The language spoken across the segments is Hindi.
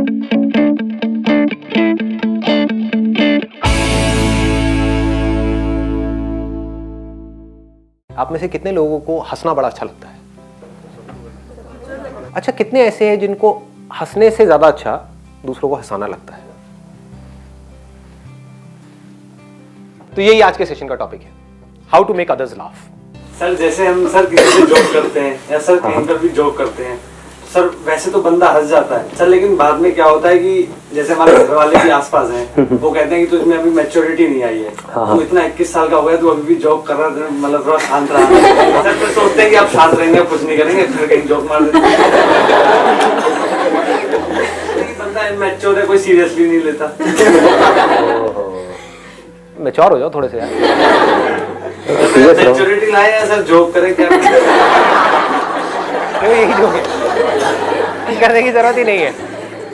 आप में से कितने लोगों को हंसना बड़ा अच्छा लगता है? अच्छा, कितने ऐसे हैं जिनको हंसने से ज्यादा अच्छा दूसरों को हंसाना लगता है? तो यही आज के सेशन का टॉपिक है, how to make others laugh. Sir जैसे हम सर किसी से जोक करते हैं या सर कहीं पर भी जोक करते हैं, सर वैसे तो बंदा हंस जाता है सर, लेकिन बाद में क्या होता है कि जैसे हमारे घर वाले भी आसपास हैं, वो कहते हैं कि तुझमें अभी मैच्योरिटी नहीं आई है, तू इतना 21 साल का हो गया, तू अभी भी जोक कर रहा है, मतलब थोड़ा शांत रहा। सर फिर सोचते हैं कि आप शांत रहेंगे, कुछ नहीं करेंगे, फिर कहीं जोक मार देते हैं। बंदा मैच्योर है, कोई सीरियसली नहीं लेता। मैच्योर हो जाओ थोड़े से यार। मैच्योरिटी लाए हैं सर, जोक करें क्या? यही जोक है, करने की जरूरत ही नहीं है।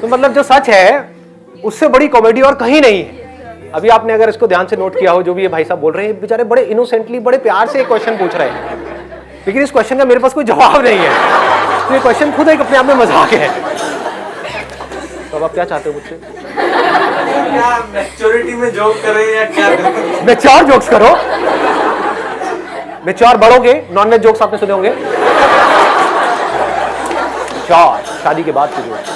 तो मतलब जो सच है उससे बड़ी कॉमेडी और कहीं नहीं है। अभी आपने अगर इसको ध्यान से नोट किया हो, जो भी ये भाई साहब बोल रहे हैं, बेचारे बड़े इनोसेंटली, बड़े प्यार से एक क्वेश्चन पूछ रहे हैं, लेकिन इस क्वेश्चन का मेरे पास कोई जवाब नहीं है। तो ये क्वेश्चन खुद एक अपने आप में मजाक है। तो अब आप क्या चाहते हो मुझसे? क्या मैच्योरिटी में जोक करें या क्या करें? मैच्योर जोक्स करो। मैच्योर बड़ों के नॉनवेज जोक्स आपने सुने होंगे, शादी के बाद के जोक्स,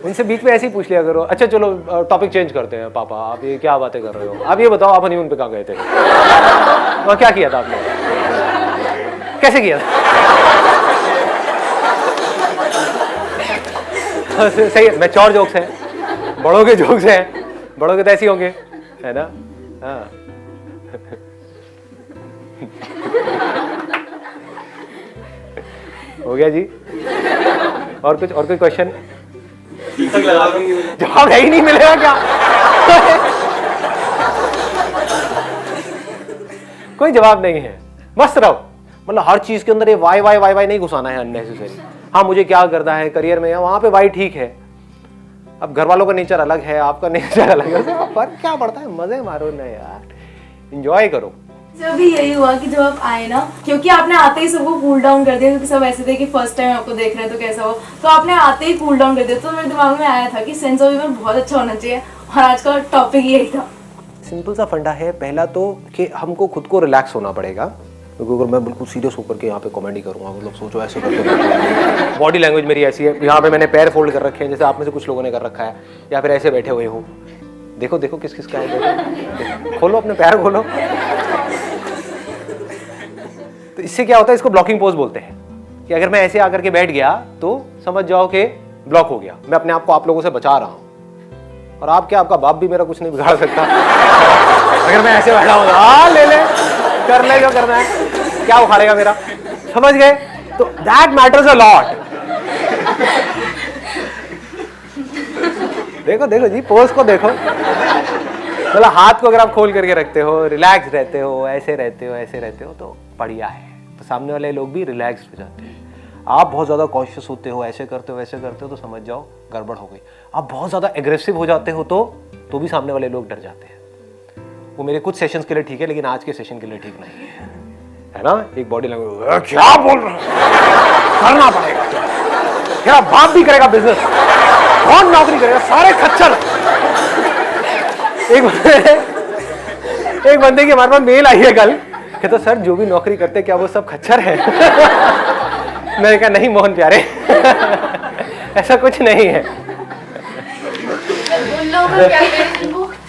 उनसे बीच में ऐसे ही पूछ लिया करो। अच्छा चलो टॉपिक चेंज करते हैं। पापा आप ये क्या बातें कर रहे हो? आप ये बताओ, आप हनीमून पे कहाँ गए थे और क्या किया था आपने, कैसे किया था? सही है, मैच्योर जोक्स हैं, बड़ों के जोक्स हैं, बड़ों के तो ऐसे ही होंगे, है ना? हाँ। हो गया जी? और कोई क्वेश्चन? जवाब है ही नहीं मिलेगा क्या? कोई जवाब नहीं है, मस्त रहो। मतलब हर चीज के अंदर ये वाई वाई वाई वाई नहीं घुसाना है अननेसेसरी। हाँ मुझे क्या करना है करियर में, वहां पे वाई ठीक है। अब घर वालों का नेचर अलग है, आपका नेचर अलग है, फर्क क्या पड़ता है? मजे मारो ना यार, एंजॉय करो। जब भी यही हुआ कि जब आप आए ना, क्योंकि आपने आते ही सबको कूल डाउन कर दिया, क्योंकि सब ऐसे थे कि फर्स्ट टाइम आपको देख रहे हैं तो कैसा हो, तो आपने आते ही कूल डाउन कर दिया। तो मेरे दिमाग में आया था कि सेंस ऑफ ह्यूमर बहुत अच्छा होना चाहिए, और आज का टॉपिक यही था। सिंपल सा फंडा है। पहला तो कि हमको खुद को रिलैक्स होना पड़ेगा, क्योंकि अगर मैं बिल्कुल सीरियस होकर के यहाँ पे कॉमेडी करूँगा, मतलब सोचो ऐसे करके, बॉडी लैंग्वेज मेरी ऐसी है, यहाँ पे मैंने पैर फोल्ड कर रखे हैं जैसे आप में से कुछ लोगों ने कर रखा है, या फिर ऐसे बैठे हुए हो। देखो देखो किस किस का है, देखो खोलो अपने पैर खोलो। तो इससे क्या होता है, इसको ब्लॉकिंग पोज बोलते हैं, कि अगर मैं ऐसे आकर के बैठ गया तो समझ जाओ कि ब्लॉक हो गया, मैं अपने आप को आप लोगों से बचा रहा हूँ। और आप क्या, आपका बाप भी मेरा कुछ नहीं बिगाड़ सकता अगर मैं ऐसे बैठा हूँ। हाँ ले ले, कर ले जो करना है, क्या उखाड़ेगा मेरा, समझ गए? तो दैट मैटर्स अ लॉट। देखो देखो जी, पोज को देखो, मतलब हाथ को अगर आप खोल करके रखते हो, रिलैक्स रहते हो, ऐसे रहते हो, ऐसे रहते हो, तो बढ़िया है। तो सामने वाले लोग भी रिलैक्स हो जाते हैं। आप बहुत ज़्यादा कॉन्शियस होते हो, ऐसे करते हो, वैसे करते हो, तो समझ जाओ गड़बड़ हो गई। आप बहुत ज़्यादा एग्रेसिव हो जाते हो तो भी सामने वाले लोग डर जाते हैं। वो मेरे कुछ सेशंस के लिए ठीक है, लेकिन आज के सेशन के लिए ठीक नहीं है ना? एक बॉडी लैंग्वेज, क्या बोल रहा है, करना पड़ेगा, तेरा बाप भी करेगा बिजनेस, कौन नौकरी करेगा, सारे खच्चर। एक बंदे की हमारे पास मेल आई है कल, कहता सर जो भी नौकरी करते क्या वो सब खच्चर है? मैंने कहा नहीं मोहन प्यारे, ऐसा कुछ नहीं है। उन लोगों को क्या कहते हैं,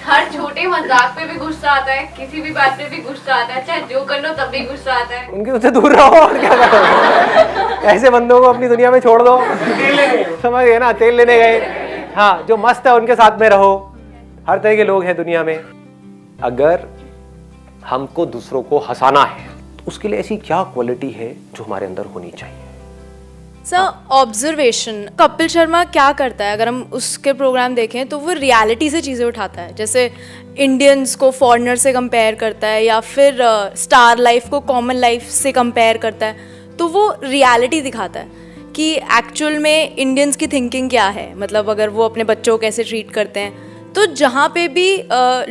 हर छोटे मजाक पे भी गुस्सा आता है, किसी भी बात पे भी गुस्सा आता है, चाहे जो कर लो तब भी गुस्सा आता है। उनके उससे दूर रहो और क्या करो। ऐसे बंदों को अपनी दुनिया में छोड़ दो, समझ गए ना? तेल लेने गए, हाँ जो मस्त है उनके साथ में रहो। हर तरह के लोग हैं दुनिया में। अगर हमको दूसरों को हंसाना है तो उसके लिए ऐसी क्या क्वालिटी है जो हमारे अंदर होनी चाहिए? Sir observation. कपिल शर्मा क्या करता है, अगर हम उसके प्रोग्राम देखें तो वो रियलिटी से चीज़ें उठाता है, जैसे इंडियंस को फॉरेनर से कंपेयर करता है, या फिर स्टार लाइफ को कॉमन लाइफ से कंपेयर करता है। तो वो रियलिटी दिखाता है कि एक्चुअल में इंडियंस की थिंकिंग क्या है, मतलब अगर वो अपने बच्चों को कैसे ट्रीट करते हैं। तो जहाँ पे भी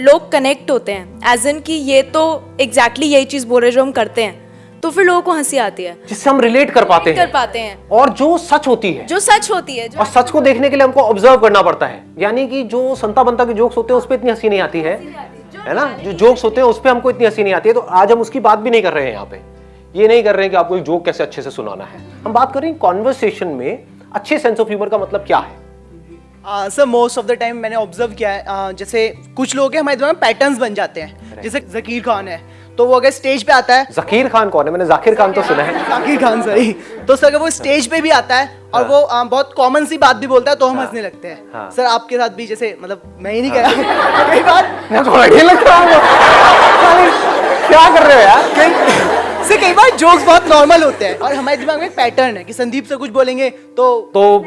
लोग कनेक्ट होते हैं, एज इन कि ये तो एग्जैक्टली यही चीज़ बोल रहे जो हम करते हैं, तो फिर लोगों को हंसी आती है, जिससे हम रिलेट कर पाते कर हैं, पाते हैं, और जो सच होती है, जो सच होती है, और सच को देखने के लिए हमको ऑब्जर्व करना पड़ता है। यानी कि जो संता बनता के जोक्स होते हैं उस पर इतनी हंसी नहीं आती है ना, जो जोक्स होते हैं उस पर हमको इतनी हंसी नहीं आती है। तो आज हम उसकी बात भी नहीं कर रहे हैं यहाँ पे, ये नहीं कर रहे हैं कि आपको एक जोक कैसे अच्छे से सुनाना है। हम बात कर रहे हैं कॉन्वर्सेशन में अच्छे सेंस ऑफ ह्यूमर का मतलब क्या है। Sir most of the time मैंने ऑब्जर्व किया है, जैसे कुछ लोग हैं हमारे दिमाग में पैटर्न्स बन जाते हैं। जैसे जकीर खान है, तो वो अगर स्टेज पे आता है, जकीर खान कौन है? मैंने जाकिर खान तो सुना है। जाकिर खान सही, तो सर अगर वो स्टेज पे भी आता है और वो बहुत कॉमन सी बात भी बोलता है तो हम हंसने लगते हैं। हाँ। सर आपके साथ भी जैसे, मतलब मैं ही नहीं कह रहा कई बार मैं तो बढ़िया लग रहा हूँ। क्या कर रहे हो यार? कई बार जोक्स बहुत नॉर्मल होते हैं और हमारे दिमाग में एक पैटर्न है कि संदीप से कुछ बोलेंगे तो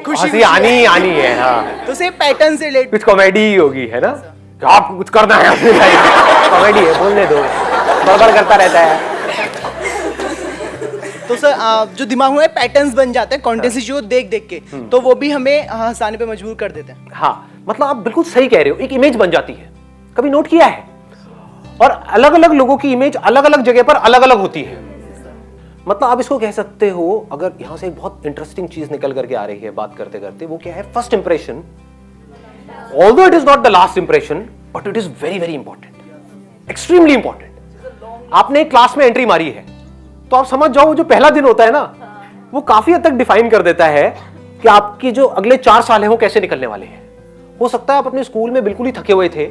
हंसी आनी ही आनी है। हाँ, तो सेम पैटर्न से रिलेट। कुछ कॉमेडी ही होगी, है ना? कि आपको कुछ करना है, कॉमेडी है, बोलने दो, बड़बड़ करता रहता है। तो सर जो दिमाग में पैटर्न्स बन जाते हैं कॉन्टेंट जो देख देख के, तो वो भी हमें हंसाने पे मजबूर कर देते हैं। हाँ, मतलब आप बिल्कुल सही कह रहे हो, एक इमेज बन जाती है। कभी नोट किया है? और अलग अलग लोगों की इमेज अलग अलग जगह पर अलग अलग होती है। मतलब आप इसको कह सकते हो, अगर यहां से एक बहुत इंटरेस्टिंग चीज निकल करके आ रही है बात करते करते, वो क्या है? First impression, although it is not the last impression, but it is very very important, extremely important. आपने एक क्लास में एंट्री मारी है, तो आप समझ जाओ जो पहला दिन होता है ना, वो काफी हद तक डिफाइन कर देता है कि आपकी जो अगले 4 साल है वो कैसे निकलने वाले हैं। हो सकता है आप अपने स्कूल में बिल्कुल ही थके हुए थे,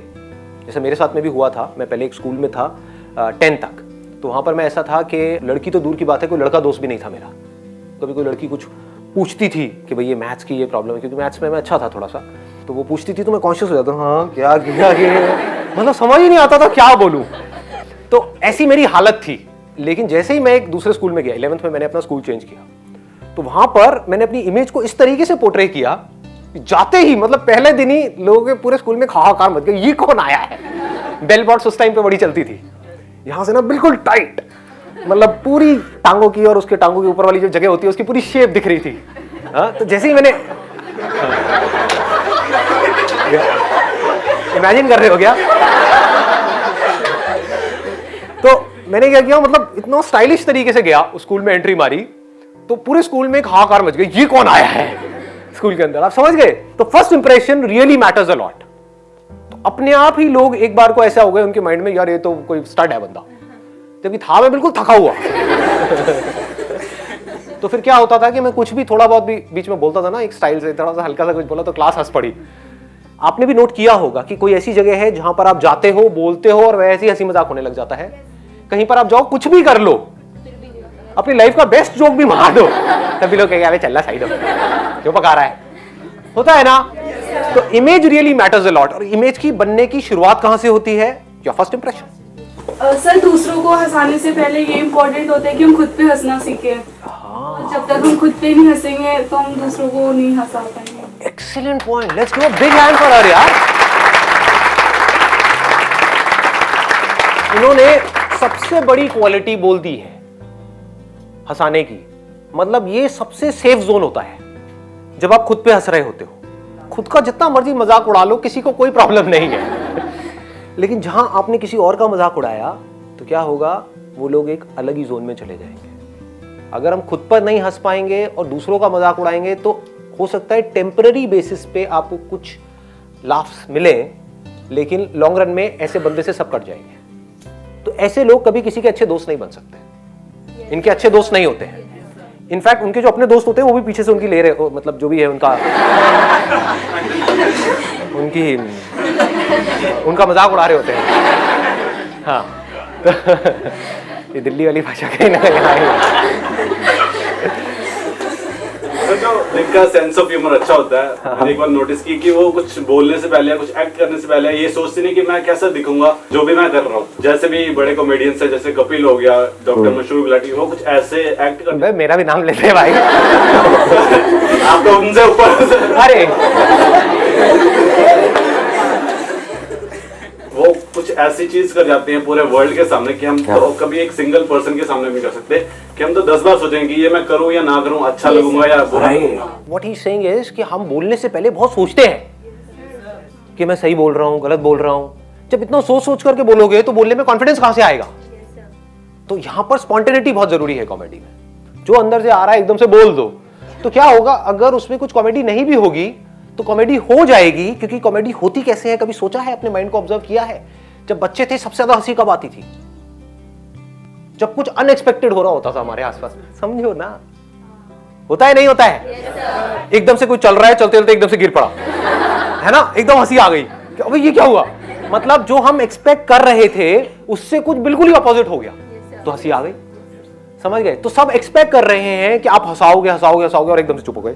जैसे मेरे साथ में भी हुआ था। मैं पहले एक स्कूल में था 10 तक, तो वहां पर मैं ऐसा था कि लड़की तो दूर की बात है, कोई लड़का दोस्त भी नहीं था मेरा। कभी कोई लड़की कुछ पूछती थी कि भाई ये मैथ्स की ये प्रॉब्लम है, क्योंकि मैथ्स में मैं अच्छा था थोड़ा सा, तो वो पूछती थी तो मैं कॉन्शियस हो जाता, हाँ क्या मतलब समझ ही नहीं आता था क्या बोलूं। तो ऐसी मेरी हालत थी। लेकिन जैसे ही मैं एक दूसरे स्कूल में गया, 11th में मैंने अपना स्कूल चेंज किया, तो वहां पर मैंने अपनी इमेज को इस तरीके से पोर्ट्रे किया, जाते ही मतलब पहले दिन ही लोगों के पूरे स्कूल में हाहाकार मच गया, ये कौन आया है। बेल बॉट्स उस टाइम पे बड़ी चलती थी, यहां से ना बिल्कुल टाइट, मतलब पूरी टांगों की और उसके टांगों के ऊपर वाली जो जगह होती है उसकी पूरी शेप दिख रही थी। हाँ, तो जैसे ही मैंने इमेजिन कर रहे हो क्या? तो मैंने क्या किया, मतलब इतना स्टाइलिश तरीके से गया उस स्कूल में, एंट्री मारी, तो पूरे स्कूल में एक हाहाकार मच गई, ये कौन आया है स्कूल के अंदर। आप समझ गए? तो first impression really matters a lot. तो अपने आप ही लोग एक बार को ऐसा हो गए उनके माइंड में, यार ये तो कोई स्टड है बंदा, जबकि था मैं बिल्कुल थका हुआ। तो फिर क्या होता था कि मैं कुछ भी थोड़ा बहुत भी बीच में बोलता था ना, एक स्टाइल से थोड़ा सा हल्का सा कुछ बोला तो क्लास हंस पड़ी। आपने भी नोट किया होगा कि कोई ऐसी जगह है जहां पर आप जाते हो, बोलते हो और वैसे ही हंसी मजाक होने लग जाता है। कहीं पर आप जाओ, कुछ भी कर लो, अपनी लाइफ का बेस्ट जोक भी मार दो, तभी लोग कहेंगे चल रहा साइड जो पका रहा है, होता है ना। तो image really matters a lot. और इमेज की बनने की शुरुआत कहां से होती है? Your first impression. सर दूसरों को हंसाने से पहले ये इम्पोर्टेंट होता है कि हम खुद पे हंसना सीखें। जब तक हम खुद पे नहीं हंसेंगे तो हम दूसरों को नहीं हंसा पाएंगे। Excellent point, let's give a big hand for her यार। इन्होंने सबसे बड़ी क्वालिटी बोल दी है हंसाने की। मतलब ये सबसे सेफ जोन होता है जब आप खुद पे हंस रहे होते हो। खुद का जितना मर्जी मजाक उड़ा लो, किसी को कोई प्रॉब्लम नहीं है। लेकिन जहां आपने किसी और का मजाक उड़ाया तो क्या होगा, वो लोग एक अलग ही जोन में चले जाएंगे। अगर हम खुद पर नहीं हंस पाएंगे और दूसरों का मजाक उड़ाएंगे तो हो सकता है टेम्पररी बेसिस पे आपको कुछ लाफ्स मिले, लेकिन लॉन्ग रन में ऐसे बंदे से सब कट जाएंगे। तो ऐसे लोग कभी किसी के अच्छे दोस्त नहीं बन सकते, इनके अच्छे दोस्त नहीं होते हैं। इनफैक्ट उनके जो अपने दोस्त होते हैं वो भी पीछे से उनकी ले रहे, मतलब जो भी है उनका मजाक उड़ा रहे होते हैं। हाँ, ये दिल्ली वाली भाषा कहीं ना जो जिनका सेंस ऑफ ह्यूमर अच्छा होता है, मैंने एक बार नोटिस की कि वो कुछ बोलने से पहले या कुछ एक्ट करने से पहले ये सोचते नहीं कि मैं कैसा दिखूंगा जो भी मैं कर रहा हूँ। जैसे भी बड़े कॉमेडियंस है, जैसे कपिल हो गया, डॉक्टर मशहूर गुलाटी, वो कुछ ऐसे एक्ट करते हैं। मेरा भी नाम लेते हैं भाई। आप तो उनसे ऊपर। अरे वो कुछ ऐसी चीज कर जाते हैं पूरे वर्ल्ड के सामने कि हम तो कभी एक सिंगल पर्सन के सामने नहीं कर सकते, कि हम तो 10 बार सोचेंगे कि ये मैं करूं या ना करूं, अच्छा लगूंगा या बुरा लगूंगा। What he is saying is कि हम बोलने से पहले बहुत सोचते हैं कि मैं सही बोल रहा हूं, गलत बोल रहा हूं। जब इतना सोच सोच करके बोलोगे तो बोलने में कॉन्फिडेंस कहां से आएगा? तो यहां पर स्पॉन्टेनिटी बहुत जरूरी है कॉमेडी में। जो अंदर से आ रहा है एकदम से बोल दो, तो क्या होगा अगर उसमें कुछ कॉमेडी नहीं भी होगी तो कॉमेडी हो जाएगी, क्योंकि कॉमेडी होती कैसे है, कभी सोचा है, अपने माइंड को ऑब्जर्व किया है? जब बच्चे थे सबसे ज्यादा हंसी कब आती थी? जब कुछ अनएक्सपेक्टेड हो रहा होता था हमारे आसपास, समझो ना, होता है नहीं होता है? एकदम से कुछ चल रहा है, चलते चलते एकदम से गिर पड़ा, है ना, एकदम हंसी आ गई, अबे ये क्या हुआ? मतलब जो हम एक्सपेक्ट कर रहे थे उससे कुछ बिल्कुल ही अपोजिट हो गया, तो हंसी आ गई, समझ गए? तो सब एक्सपेक्ट कर रहे हैं कि आप हंसाओगे हंसाओगे हंसाओगे और एकदम से चुप हो गए,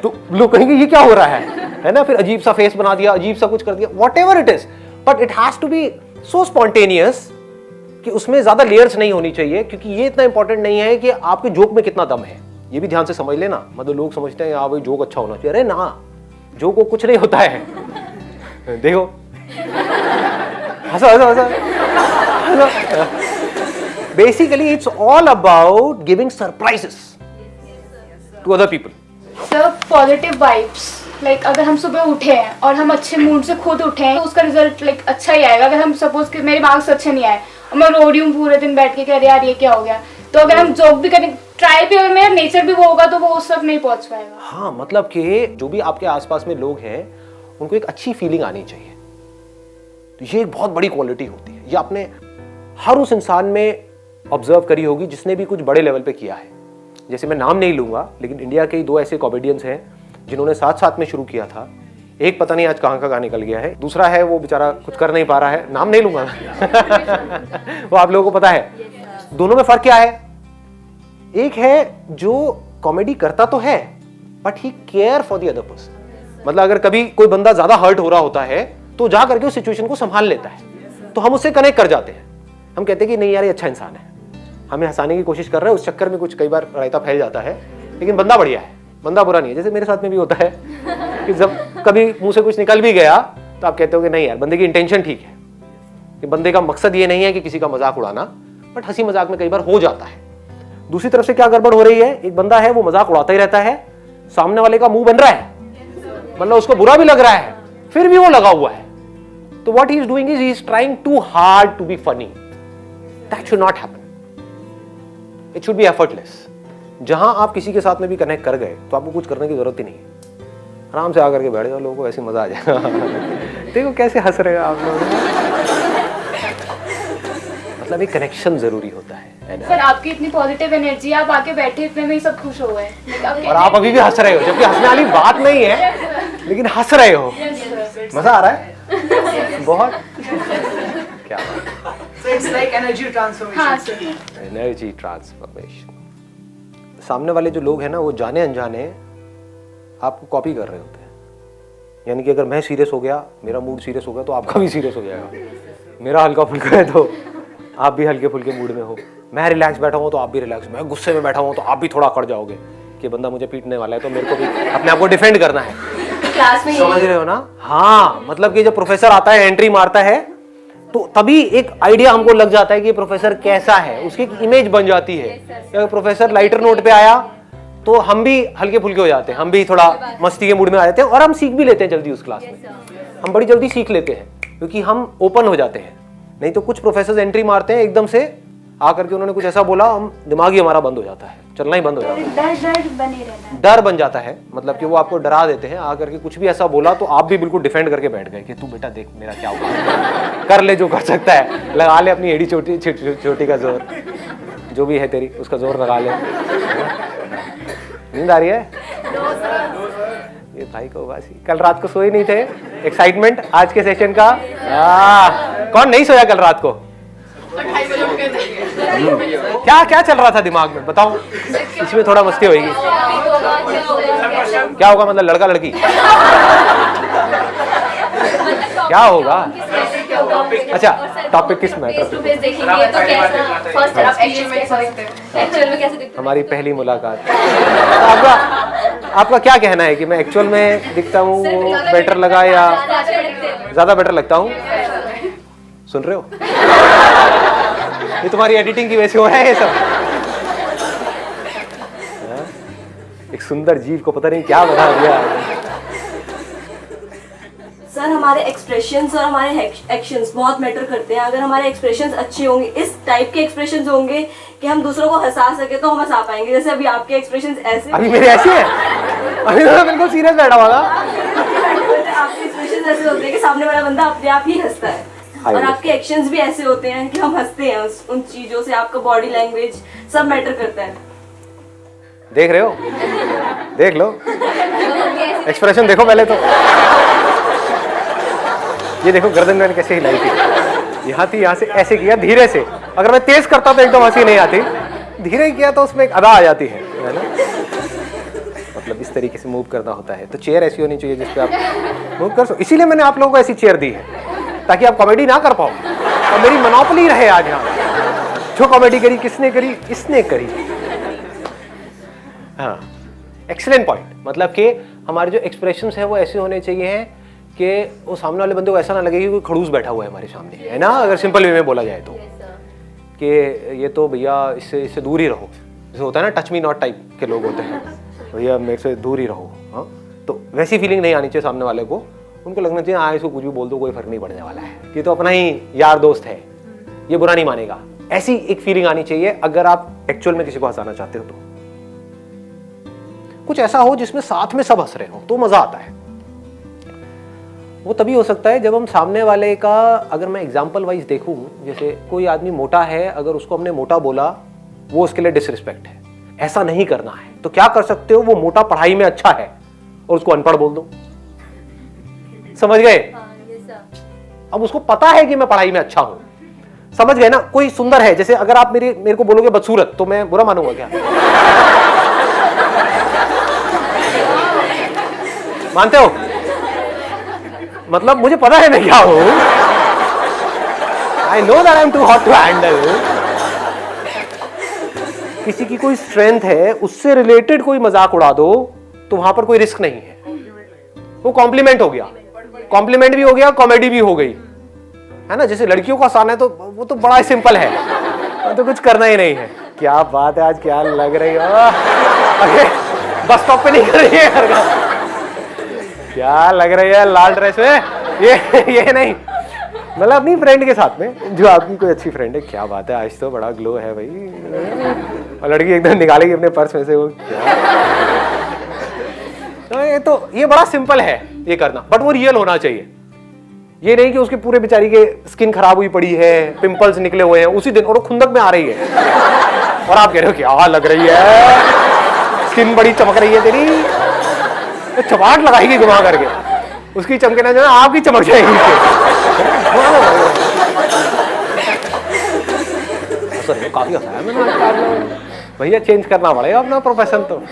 तो लोग कहेंगे ये क्या हो रहा है ना? फिर अजीब सा फेस बना दिया, अजीब सा कुछ कर दिया, whatever it is, but it has to be so spontaneous कि उसमें ज्यादा लेयर्स नहीं होनी चाहिए, क्योंकि ये इतना इंपॉर्टेंट नहीं है कि आपके जोक में कितना दम है। ये भी ध्यान से समझ लेना, मतलब लोग समझते हैं भाई जोक अच्छा होना चाहिए, अरे ना, जोक को कुछ नहीं होता है। देखो हंसो हंसो हंसो। Basically it's all about giving surprises to other people. Sir positive vibes, like अगर हम सुबह उठे हैं और हम अच्छे मूड से खुद उठे हैं तो उसका रिजल्ट लाइक अच्छा ही आएगा। अगर हम सपोज कि मेरे मार्क्स अच्छे नहीं आए और मैं रो रही हूँ पूरे दिन बैठ के, कह रहे यार ये क्या हो गया, तो अगर हम जोक भी करें, ट्राई भी, अगर मेरा नेचर भी वो होगा तो वो उस तक नहीं पहुंच पाएगा। हाँ, मतलब कि जो भी आपके आसपास में लोग हैं उनको एक अच्छी फीलिंग आनी चाहिए, तो ये एक बहुत बड़ी क्वालिटी होती है। ये आपने हर उस इंसान में ऑब्जर्व करी होगी जिसने भी कुछ बड़े लेवल पे किया है। जैसे मैं नाम नहीं लूंगा, लेकिन इंडिया के 2 ऐसे कॉमेडियंस हैं जिन्होंने साथ साथ में शुरू किया था। एक पता नहीं आज कहाँ निकल गया है, दूसरा है वो बेचारा कुछ कर नहीं पा रहा है, नाम नहीं लूंगा। वो आप लोगों को पता है। दोनों में फर्क क्या है? एक है जो कॉमेडी करता तो है but he care for the other person, मतलब अगर कभी कोई बंदा ज्यादा हर्ट हो रहा होता है तो जा करके उस सिचुएशन को संभाल लेता है, तो हम उससे कनेक्ट कर जाते हैं। हम कहते हैं कि नहीं यार ये अच्छा इंसान है, हमें हंसाने की कोशिश कर रहा है, उस चक्कर में कुछ कई बार रायता फैल जाता है, लेकिन बंदा बढ़िया है, बंदा बुरा नहीं है। जैसे मेरे साथ में भी होता है कि जब कभी मुंह से कुछ निकल भी गया तो आप कहते हो कि नहीं यार बंदे की इंटेंशन ठीक है, कि बंदे का मकसद ये नहीं है कि किसी का मजाक उड़ाना, बट हंसी मजाक में कई बार हो जाता है। दूसरी तरफ से क्या गड़बड़ हो रही है, एक बंदा है वो मजाक उड़ाता ही रहता है, सामने वाले का मुंह बन रहा है, मतलब उसको बुरा भी लग रहा है, फिर भी वो लगा हुआ है। तो what he is doing is he is trying too hard to be funny. That should not happen, it should be effortless. जहां आप किसी के साथ में भी कनेक्ट कर गए तो आपको कुछ करने की जरूरत ही नहीं है, आराम से आकर के बैठ जाओ, लोगों को ऐसे मजा आ जाएगा। देखो कैसे हंस रहे हो आप लोग, मतलब एक कनेक्शन जरूरी होता है। सर आपकी इतनी पॉजिटिव एनर्जी, आप आके बैठे इतने में ही सब खुश हो गए, और आप अभी भी हंस रहे हो, जबकि हंसने वाली बात नहीं है, लेकिन हंस रहे हो, मजा आ रहा है बहुत। क्या इट्स लाइक एनर्जी ट्रांसफॉर्मेशन। हाँ सर, एनर्जी ट्रांसफॉर्मेशन। सामने वाले जो लोग हैं ना वो जाने अनजाने आपको कॉपी कर रहे होते हैं, यानी कि अगर मैं सीरियस हो गया, मेरा मूड सीरियस हो गया तो आपका भी सीरियस हो जाएगा। मेरा हल्का फुल्का है तो आप भी हल्के फुल्के मूड में हो, मैं रिलैक्स बैठा हूँ तो आप भी रिलैक्स, मैं गुस्से में बैठा हूँ तो आप भी थोड़ा अकड़ जाओगे कि बंदा मुझे पीटने वाला है, तो मेरे को भी अपने आप को डिफेंड करना है। क्लास में समझ रहे हो ना? हाँ, मतलब कि जब प्रोफेसर आता है, एंट्री मारता है, तो तभी एक आइडिया हमको लग जाता है कि प्रोफेसर कैसा है, उसकी एक इमेज बन जाती है। अगर प्रोफेसर लाइटर नोट पे आया तो हम भी हल्के फुल्के हो जाते हैं, हम भी थोड़ा मस्ती के मूड में आ जाते हैं, और हम सीख भी लेते हैं जल्दी उस क्लास में। हम बड़ी जल्दी सीख लेते हैं क्योंकि हम ओपन हो जाते हैं। नहीं तो कुछ प्रोफेसर एंट्री मारते हैं एकदम से आकर के, उन्होंने कुछ ऐसा बोला, हम दिमाग ही हमारा बंद हो जाता है, चलना ही बंद हो जाता है, डर बने रहना, डर बन जाता है। मतलब कि वो आपको डरा देते हैं, आकर के कुछ भी ऐसा बोला तो आप भी बिल्कुल डिफेंड करके बैठ गए कि तू बेटा देख मेरा क्या हुआ, कर ले जो कर सकता है, लगा ले अपनी एड़ी छोटी का जोर, जो भी है तेरी उसका जोर लगा ले। नींद आ रही है ये भाई को? बासी कल रात को सोए नहीं थे, एक्साइटमेंट आज के सेशन का। कौन नहीं सोया कल रात को? क्या क्या चल रहा था दिमाग में बताओ, इसमें थोड़ा मस्ती होगी। क्या होगा, मतलब लड़का लड़की क्या होगा? अच्छा, टॉपिक किस मैटर पे? हमारी पहली मुलाकात। आपका क्या कहना है कि मैं एक्चुअल में दिखता हूँ वो बेटर लगा या ज्यादा बेटर लगता हूँ? सुन रहे हो? ये तुम्हारी एडिटिंग की वजह से हो रहा है ये सब। एक सुंदर जीव को पता नहीं क्या बना दिया। सर हमारे एक्सप्रेशंस और हमारे एक्शंस बहुत मैटर करते हैं। अगर हमारे एक्सप्रेशंस अच्छे होंगे, इस टाइप के एक्सप्रेशंस होंगे कि हम दूसरों को हंसा सके, तो हम हंसा पाएंगे। जैसे अभी आपके एक्सप्रेशंस ऐसे, अभी मेरे ऐसे है, अभी तो बिल्कुल सीरियस बैठा हुआ था। आपके एक्सप्रेशंस ऐसे होते हैं कि सामने वाला बंदा अपने आप ही हंसता है, और आपके एक्शंस भी ऐसे होते हैं कि हम हंसते हैं उन चीजों से। आपका बॉडी लैंग्वेज सब मैटर करता है। देख रहे हो, देख लो, एक्सप्रेशन देखो पहले तो। ये देखो गर्दन मैंने कैसे हिलाई थी, यहाँ थी, यहाँ से ऐसे किया धीरे से। अगर मैं तेज करता तो एकदम हंसी नहीं आती, धीरे किया तो उसमें एक अदा आ जाती है ना। मतलब इस तरीके से मूव करना होता है। तो चेयर ऐसी होनी चाहिए जिसपे आप मूव कर सको। इसीलिए मैंने आप लोगों को ऐसी चेयर दी है ताकि आप कॉमेडी ना कर पाओ और मेरी मोनोपोली रहे आज यहाँ। जो कॉमेडी करी किसने करी? इसने करी। हाँ, एक्सीलेंट पॉइंट। मतलब कि हमारे जो एक्सप्रेशंस हैं वो ऐसे होने चाहिए हैं कि वो सामने वाले बंदे को ऐसा ना लगे कि कोई खड़ूस बैठा हुआ है हमारे सामने, है ना। अगर सिंपल वे में बोला जाए तो कि ये तो भैया इससे दूर ही रहो। जैसे होता है ना टच मी नॉट टाइप के लोग होते हैं, भैया मेरे से दूर ही रहो। हाँ, तो वैसी फीलिंग नहीं आनी चाहिए सामने वाले को। उनको लगना चाहिए हाँ इसको कुछ भी बोल दो, कोई फर्क नहीं पड़ने वाला है, ये तो अपना ही यार दोस्त है, ये बुरा नहीं मानेगा। ऐसी एक फीलिंग आनी चाहिए अगर आप एक्चुअल में किसी को हंसाना चाहते हो। तो कुछ ऐसा हो जिसमें साथ में सब हंस रहे हो तो मजा आता है। वो तभी हो सकता है जब हम सामने वाले का, अगर मैं एग्जांपल वाइज देखूं, जैसे कोई आदमी मोटा है, अगर उसको हमने मोटा बोला वो उसके लिए डिसरिस्पेक्ट है। ऐसा नहीं करना है। तो क्या कर सकते हो, वो मोटा पढ़ाई में अच्छा है और उसको अनपढ़ बोल दो। समझ गए? अब उसको पता है कि मैं पढ़ाई में अच्छा हूं, समझ गए ना। कोई सुंदर है, जैसे अगर आप मेरे को बोलोगे बदसूरत तो मैं बुरा मानूंगा क्या? मानते हो? मतलब मुझे पता है मैं क्या हूं। I know that I am too hot to handle. किसी की कोई स्ट्रेंथ है, उससे रिलेटेड कोई मजाक उड़ा दो तो वहां पर कोई रिस्क नहीं है। वो कॉम्प्लीमेंट हो गया, कॉम्प्लीमेंट भी हो गया, कॉमेडी भी हो गई, है ना। जैसे लड़कियों को आसान है तो वो तो बड़ा सिंपल है, तो कुछ करना ही नहीं है। क्या बात है, आज क्या लग रही हो। बस स्टॉप पे नहीं कर रही है, क्या लग रही है लाल ड्रेस में। ये नहीं, मतलब अपनी फ्रेंड के साथ में, जो आपकी कोई अच्छी फ्रेंड है। क्या बात है, आज तो बड़ा ग्लो है भाई। और लड़की एकदम निकालेगी अपने पर्स में से वो क्या। तो ये बड़ा सिंपल है ये करना, बट वो रियल होना चाहिए। ये नहीं कि उसके पूरे बेचारी के स्किन खराब हुई पड़ी है, पिंपल्स निकले हुए हैं उसी दिन, और वो खुंदक में आ रही है और आप कह रहे हो क्या लग रही है, स्किन बड़ी चमक रही है तेरी। तो चमाट लगाएगी घुमा करके, उसकी चमके ना जो आपकी चमक जाएगी। काफी हंसाया मैंने भैया, चेंज करना पड़ेगा अपना प्रोफेशन। तो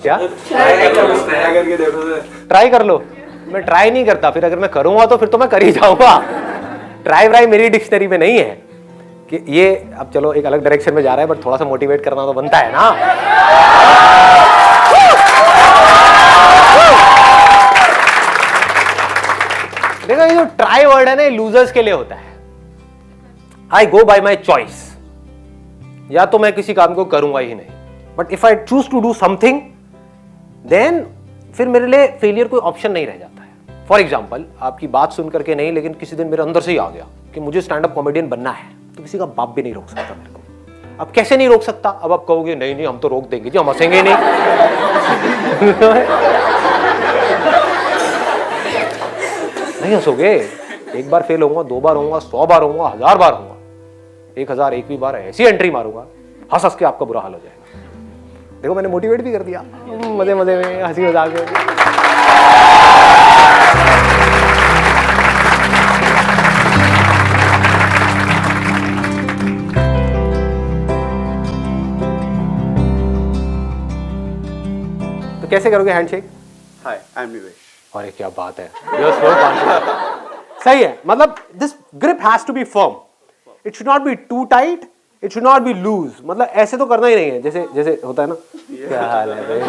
क्या ट्राई कर लो। मैं ट्राई नहीं करता, फिर अगर मैं करूंगा तो फिर तो मैं कर ही जाऊंगा। ट्राई व्राई मेरी डिक्शनरी में नहीं है कि ये। अब चलो एक अलग डायरेक्शन में जा रहा है, बट थोड़ा सा मोटिवेट करना तो बनता है ना। देखो ये जो ट्राई वर्ड है ना, ये लूजर्स के लिए होता है। आई गो बाय माई चॉइस, या तो मैं किसी काम को करूंगा ही नहीं, but if I choose to do something then फिर मेरे लिए फेलियर कोई ऑप्शन नहीं रह जाता है। फॉर एग्जाम्पल, आपकी बात सुन करके नहीं, लेकिन किसी दिन मेरे अंदर से ही आ गया कि मुझे स्टैंड अप कॉमेडियन बनना है, तो किसी का बाप भी नहीं रोक सकता मेरे को। अब कैसे नहीं रोक सकता? अब आप कहोगे नहीं नहीं हम तो रोक देंगे जी, हम हंसेंगे नहीं। नहीं हंसोगे। एक बार फेल होऊंगा, 2 बार होऊंगा, 100 बार होऊंगा, 1000 बार होऊंगा, 1001वीं बार ऐसी एंट्री मारूंगा, हंस हंस के आपका बुरा हाल हो जाएगा। देखो मैंने मोटिवेट भी कर दिया, मजे मजे में, हंसी मजाक में। तो कैसे करोगे हैंडशेक? हाय, आई एम निवेश। अरे क्या बात है, सही है। मतलब this grip has to be firm, it should not be too tight, it should not be loose. मतलब ऐसे तो करना ही नहीं है, जैसे जैसे होता है ना। क्या हाल है भाई?